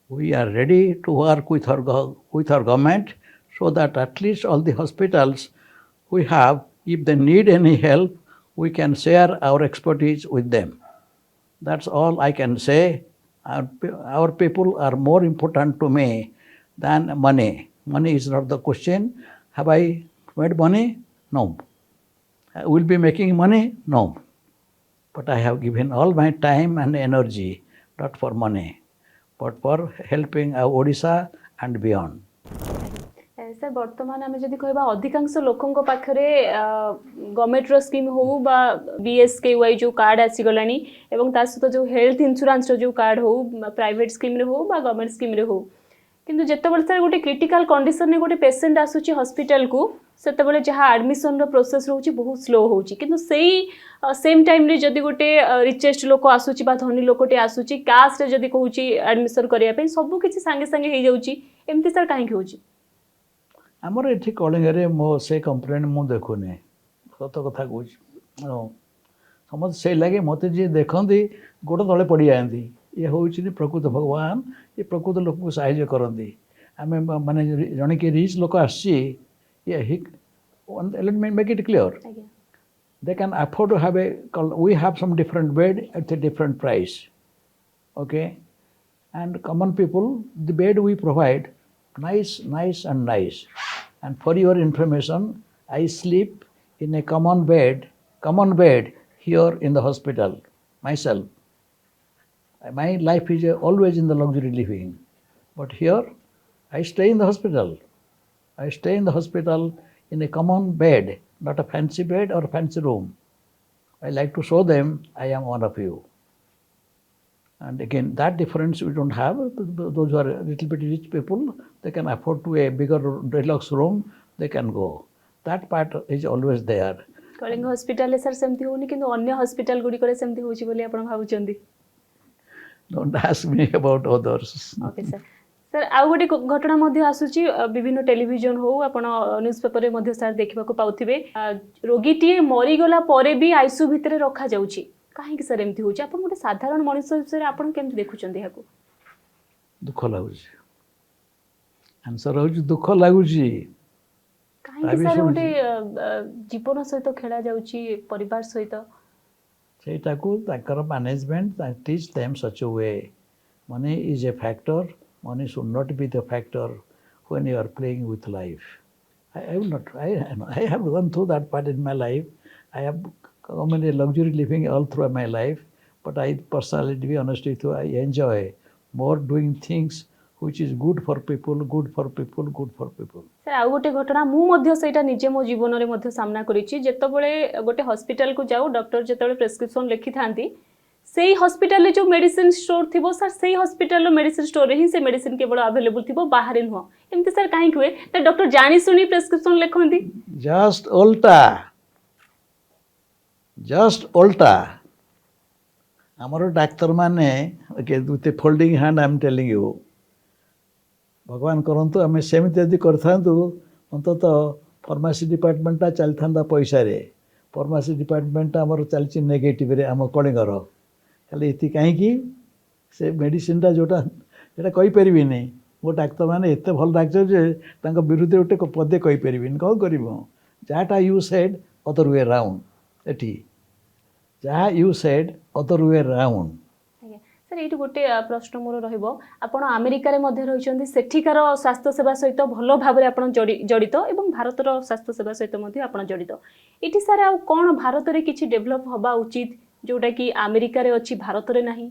We are ready to work with our government so that at least all the hospitals we have, if they need any help, we can share our expertise with them. That's all I can say. Our people are more important to me than money. Money is not the question. Have I made money? No. I will be making money? No. But I have given all my time and energy, not for money, but for helping our Odisha and beyond. Sir वर्तमान आम जदि कहबा अधिकांश लोकंक पाखरे government रो scheme हो बा BSKY जो card आसी गलानी एवं ता सहित जो हेल्थ इंश्योरेंस रो जो कार्ड हो प्राइवेट स्कीम रे हो बा गवर्नमेंट स्कीम रे हो किंतु जेतेबेले सर गोटे क्रिटिकल कंडीशन रे गोटे पेशेंट आसुची हॉस्पिटल को सेतेबेले जहा एडमिशन रो प्रोसेस रहउची बहुत स्लो होउची किंतु सेही सेम टाइम रे जदि गोटे रिचेस्ट लोक आसुची बा धनी लोकटे आसुची कैश रे जदि कहउची एडमिशन करिया पे सब किछि संगे संगे हे जाउची एम्ति सर काहे होउची आमर ये कलिंगे मो से कंप्लेन मु देखुनी सत कथा कहूँ समझ से लगे मत जी देखती गोड़ तले पड़ जाती ये हूँ प्रकृत भगवान ये प्रकृत लोक को साहाय्य करती आम माने जड़े कि रिच लोक आसी Let me make it clear. ଆଜ୍ଞା They can afford to have we have some different bed at a different price. Okay? And common people, the bed we provide, nice and nice. And for your information, I sleep in a common bed here in the hospital myself. My life is always in the luxury living. But here, I stay in the hospital. I stay in the hospital in a common bed, not a fancy bed or a fancy room. I like to show them I am one of you. And again, that difference we don't have. Those who are a little bit rich people, they can afford to a bigger deluxe room, they can go. That part is always there. Kalinga ହସ୍ପିଟାଲରେ sir ସେମିତି ହଉନି କିନ୍ତୁ ଅନ୍ୟ hospital ଗୁଡ଼ିକରେ ସେମିତି ହଉଛି ବୋଲି ଆପଣ ଭାବୁଛନ୍ତି? Don't ask me about others. Okay sir sir ଆଉ ଗୋଟେ ଘଟଣା ମଧ୍ୟ ଆସୁଛି ବିଭିନ୍ନ ଟେଲିଭିଜନ ହଉ ଆପଣ ନ୍ୟୁଜ୍ ପେପରରେ ମଧ୍ୟ ସାର୍ ଦେଖିବାକୁ ପାଉଥିବେ ରୋଗୀଟିଏ ମରିଗଲା ପରେ ବି ଆଇସିୟୁ ଭିତରେ ରଖାଯାଉଛି କାହିଁକି ସାର୍ ଏମିତି ହଉଛି ଆପଣ ଗୋଟେ ସାଧାରଣ ମଣିଷ ବିଷୟରେ ଆପଣ କେମିତି ଦେଖୁଛନ୍ତି ଏହାକୁ? ଦୁଃଖ ଲାଗୁଛି ଆନ୍ସର ହେଉଛି ଦୁଃଖ ଲାଗୁଛି କାହିଁକି ସାର୍ ଗୋଟେ ଜୀବନ ସହିତ ଖେଳା ଯାଉଛି ପରିବାର ସହିତ ସେଇଟାକୁ ତାଙ୍କର management teach them such A we money is a factor money should not be the factor when you are playing with life. I will not. I have gone through that part in my life. I have come in a luxury living all through my life. But I personally, to be honest with you, I enjoy more doing things which is good for people, good for people, good for people. Sir, ଆଉ ଗୋଟେ ଘଟଣା ମୁଁ ମଧ୍ୟ ସେଇଟା ନିଜେ ମୋ ଜୀବନରେ ମଧ୍ୟ ସାମ୍ନା କରିଛି ଯେତେବେଳେ ଗୋଟେ ହସ୍ପିଟାଲ କୁ ଯାଉ ଡକ୍ଟର ଯେତେବେଳେ ପ୍ରେସ୍କ୍ରିପ୍ସନ ଲେଖିଥାନ୍ତି ସେଇ ହସ୍ପିଟାଲରେ ଯୋଉ ମେଡିସିନ ଷ୍ଟୋର ଥିବ ସାର୍ ସେଇ ହସ୍ପିଟାଲର ମେଡିସିନ ଷ୍ଟୋରରେ ହିଁ ସେ ମେଡିସିନ କେବଳ ଆଭେଲେବୁଲ ଥିବ ବାହାରେ ନୁହଁ ଏମିତି ସାର୍ କାହିଁକି ହୁଏ ନା ଡକ୍ଟର ଜାଣି ଶୁଣି ପ୍ରେସ୍କ୍ରିପ୍ସନ ଲେଖନ୍ତି ଜଷ୍ଟ ଓଲ୍ଟା ଆମର ଡାକ୍ତର ମାନେ with a folding hand I am telling you ଭଗବାନ କରନ୍ତୁ ଆମେ ସେମିତି ଯଦି କରିଥାନ୍ତୁ ଅନ୍ତତଃ ଫାର୍ମାସି ଡିପାର୍ଟମେଣ୍ଟଟା ଚାଲିଥାନ୍ତା ପଇସାରେ ଫାର୍ମାସି ଡିପାର୍ଟମେଣ୍ଟଟା ଆମର ଚାଲିଛି ନେଗେଟିଭରେ ଆମ କଳିଙ୍ଗର ହେଲେ ଏଠି କାହିଁକି ସେ ମେଡ଼ିସିନଟା ଯେଉଁଟା କହିପାରିବିନି ମୋ ଡାକ୍ତରମାନେ ଏତେ ଭଲ ଡାକ୍ତର ଯେ ତାଙ୍କ ବିରୁଦ୍ଧରେ ଗୋଟେ ପଦେ କହିପାରିବିନି କ'ଣ କରିବ ଯାହାଟା you said other way round ଏଠି ଯାହା you said other way round sir ଏଇଠି ଗୋଟେ ପ୍ରଶ୍ନ ମୋର ରହିବ ଆପଣ ଆମେରିକାରେ ମଧ୍ୟ ରହିଛନ୍ତି ସେଠିକାର ସ୍ୱାସ୍ଥ୍ୟ ସେବା ସହିତ ଭଲ ଭାବରେ ଆପଣ ଜଡ଼ିତ ଏବଂ ଭାରତର ସ୍ୱାସ୍ଥ୍ୟ ସେବା ସହିତ ମଧ୍ୟ ଆପଣ ଜଡ଼ିତ ଏଠି ସାର୍ ଆଉ କ'ଣ ଭାରତରେ କିଛି ଡେଭଲପ୍ ହେବା ଉଚିତ ଯୋଉଟାକି ଆମେରିକାରେ ଅଛି ଭାରତରେ ନାହିଁ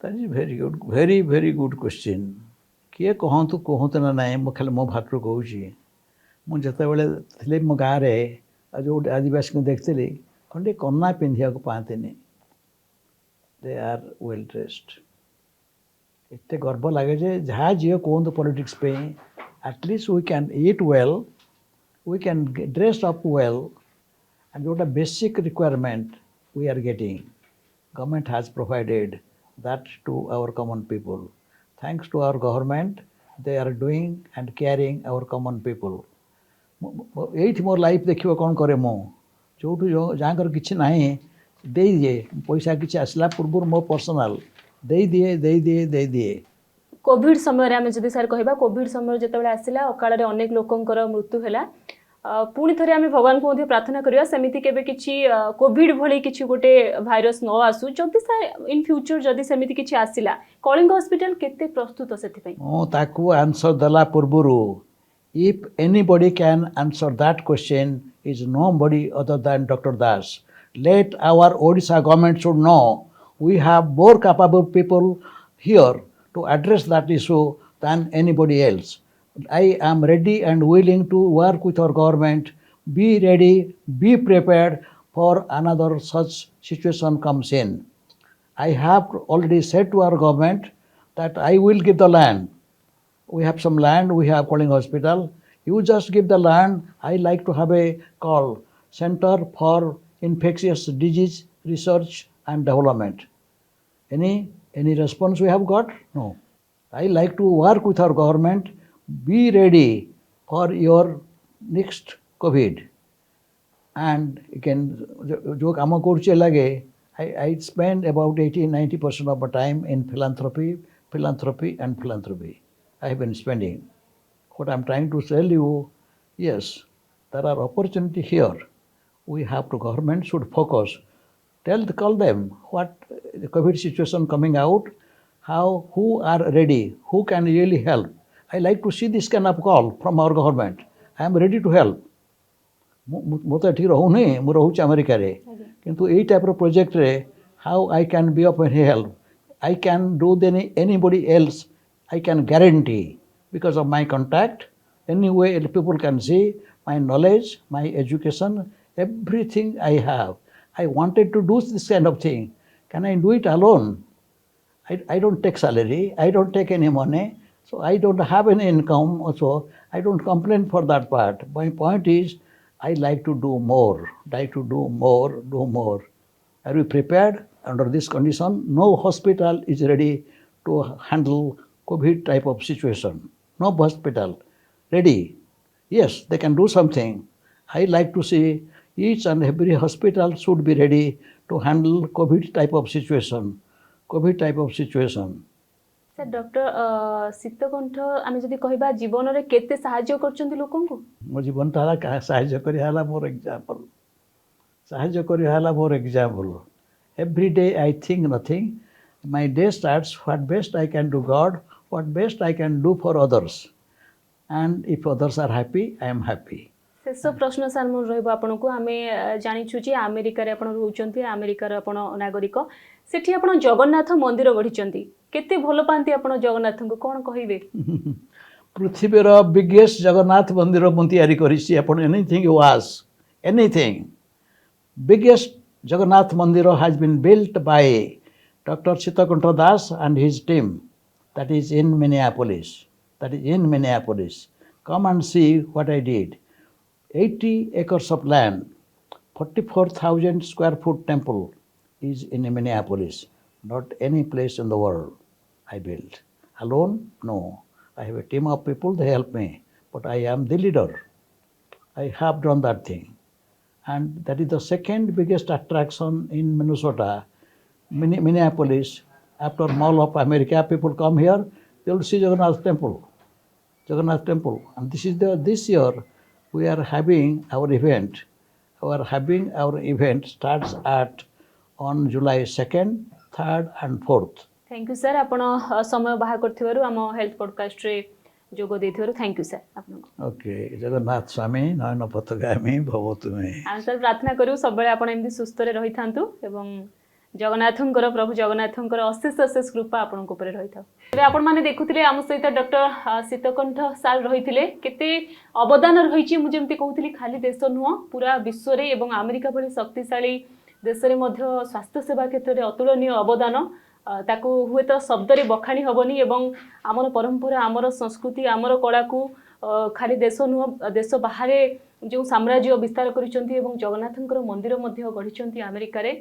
that is very good question କିଏ କୁହନ୍ତୁ ନା ନାହିଁ ମୁଁ ଖାଲି ମୋ ଭାତରୁ କହୁଛି ମୁଁ ଯେତେବେଳେ ଥିଲି ମୋ ଗାଁରେ ଯେଉଁ ଆଦିବାସୀଙ୍କୁ ଦେଖିଥିଲି ଖଣ୍ଡେ କନା ପିନ୍ଧିବାକୁ ପାଆନ୍ତିନି they are well dressed ଏତେ ଗର୍ବ ଲାଗେ ଯେ ଯାହା ଝିଅ କୁହନ୍ତୁ ପଲିଟିକ୍ସ ପାଇଁ at least we can eat well we can dress up well and ଯୋଉଟା basic requirement we are getting government has provided that to our common people thanks to our government they are doing and caring our common people ଏଇଠି ମୋ life ଦେଖିବ କ'ଣ କରେ ମୁଁ ଯୋଉଠୁ ଯାହାଙ୍କର କିଛି ନାହିଁ ଦେଇଦିଏ ପଇସା କିଛି ଆସିଲା ପୂର୍ବରୁ ମୋ ପର୍ସନାଲ ଦେଇଦିଏ କୋଭିଡ ସମୟରେ ଆମେ ଯଦି ସାର୍ କହିବା କୋଭିଡ ସମୟ ଯେତେବେଳେ ଆସିଲା ଅକାଳରେ ଅନେକ ଲୋକଙ୍କର ମୃତ୍ୟୁ ହେଲା ପୁଣି ଥରେ ଆମେ ଭଗବାନଙ୍କୁ ମଧ୍ୟ ପ୍ରାର୍ଥନା କରିବା ସେମିତି କେବେ କିଛି କୋଭିଡ ଭଳି କିଛି ଗୋଟେ ଭାଇରସ୍ ନ ଆସୁ ଯଦି ସାର୍ ଇନ୍ ଫ୍ୟୁଚର ଯଦି ସେମିତି କିଛି ଆସିଲା କଳିଙ୍ଗ ହସ୍ପିଟାଲ କେତେ ପ୍ରସ୍ତୁତ ସେଥିପାଇଁ ମୁଁ ତାକୁ ଆନ୍ସର ଦେଲା ପୂର୍ବରୁ if anybody can answer that question is nobody other than Dr. Das. Let our Odisha government should know we have more capable people here to address that issue than anybody else. I am ready and willing to work with our government. Be ready, be prepared for another such situation comes in. I have already said to our government that I will give the land. We have some land, we have calling hospital. You just give the land. I like to have a call Center for Infectious Disease Research and Development. Any response we have got? No. I like to work with our government. Be ready for your next COVID. And again, jo kaam korche lage, I spend about 80-90% of my time in philanthropy. I have been spending. What I'm trying to tell you, yes, there are opportunity here. We have to, government should focus. Call them what the COVID situation coming out, how, who are ready, who can really help. I like to see this kind of call from our government. I am ready to help. ମୁଁ ତ ଏଠି ରହୁନି, ମୁଁ ରହୁଛି ଆମେରିକାରେ, କିନ୍ତୁ ଏଇ ଟାଇପ୍ର ପ୍ରୋଜେକ୍ଟରେ how I can be of any help. I can do than anybody else. I can guarantee because of my contact. Anyway, people can see my knowledge, my education, everything I have. I wanted to do this kind of thing. Can I do it alone? I don't take salary. I don't take any money. So I don't have any income also. I don't complain for that part. My point is, I like to do more. Like to do more, do more. Are you prepared under this condition? No hospital is ready to handle COVID type of situation. No hospital ready. Yes, they can do something. I like to see each and every hospital should be ready to handle COVID type of situation. COVID type of situation. Sir doctor Sitikantha आम जदि कहबा जीवन रे केते सहाय्य करछन्ती लोकन को मो जीवन ताला का सहाय्य करी हाला मोर एग्जांपल. सहाय्य करी हाला more example. Every day I think nothing. My day starts what best I can do God, what best I can do for others. And if others are happy, I am happy. शेष प्रश्न sir मोर रहबो आपन को आमे जानिछु जे America रे आपन रहउचंती America रे आपन नागरिक सेठी आपन जगन्नाथ मंदिर गढिचंती केते भलो पांती आपन जगन्नाथ को कोन कहिबे पृथ्वी रो बिगेस्ट जगन्नाथ मंदिर मु तयारी करिछि आपन anything was anything biggest Jagannath Mandir has been built by Dr. Sita Das and his team. That is in Minneapolis. That is in Minneapolis. Come and see what I did. 80 acres of land, 44,000 square foot temple is in Minneapolis. Not any place in the world I built. Alone? No. I have a team of people, they help me. But I am the leader. I have done that thing. And that is the second biggest attraction in Minnesota, Minneapolis. After Mall of America, people come here, they will see Jagannath Temple. Jagannath Temple. And this year, we are having our event. Our event starts on July 2nd, 3rd and 4th. Thank you sir आपण समय बाहा करथिबारु हम health podcast रे जोगो देथिबारु thank you sir आपन okay Jagannath स्वामी नयन पथगामी भवतु मे हम sir प्रार्थना करू सब बेले आपण एमदी सुस्त रे रहिथांतु एवं जगन्नाथंकर प्रभु जगन्नाथंकर अशेष अशेष कृपा आपनक ऊपर रहिथाउ एबे आपण माने देखुथिले हम सहित डॉक्टर शीतकंठ साल रहिथिले केते अवदान रहिछि मु जेमति कहउथिली खाली देश नुह पूरा विश्व रे एवं अमेरिका भली शक्तिशाली देश रे मध्य स्वास्थ्य सेवा क्षेत्र रे अतुलनीय अवदान ताकू हुए तो शब्द रे बखाणी हबनी एवं आमर परंपरा आमर संस्कृति आमर कला को खाली देश नुह देश बाहर जो साम्राज्य विस्तार करिसंती एवं जगन्नाथंकर मंदिर मध्य गढिसंती अमेरिका रे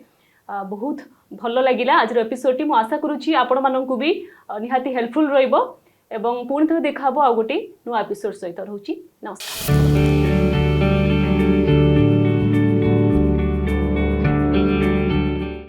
बहुत भल लागिला आज एपिसोड टी मु आशा करूची आपण माननकु भी निहाती हेल्पफुल रहइबो एवं पुणी थरे देखाबो आ गोटे नुआ एपिसोड सहित रहउची नमस्कार।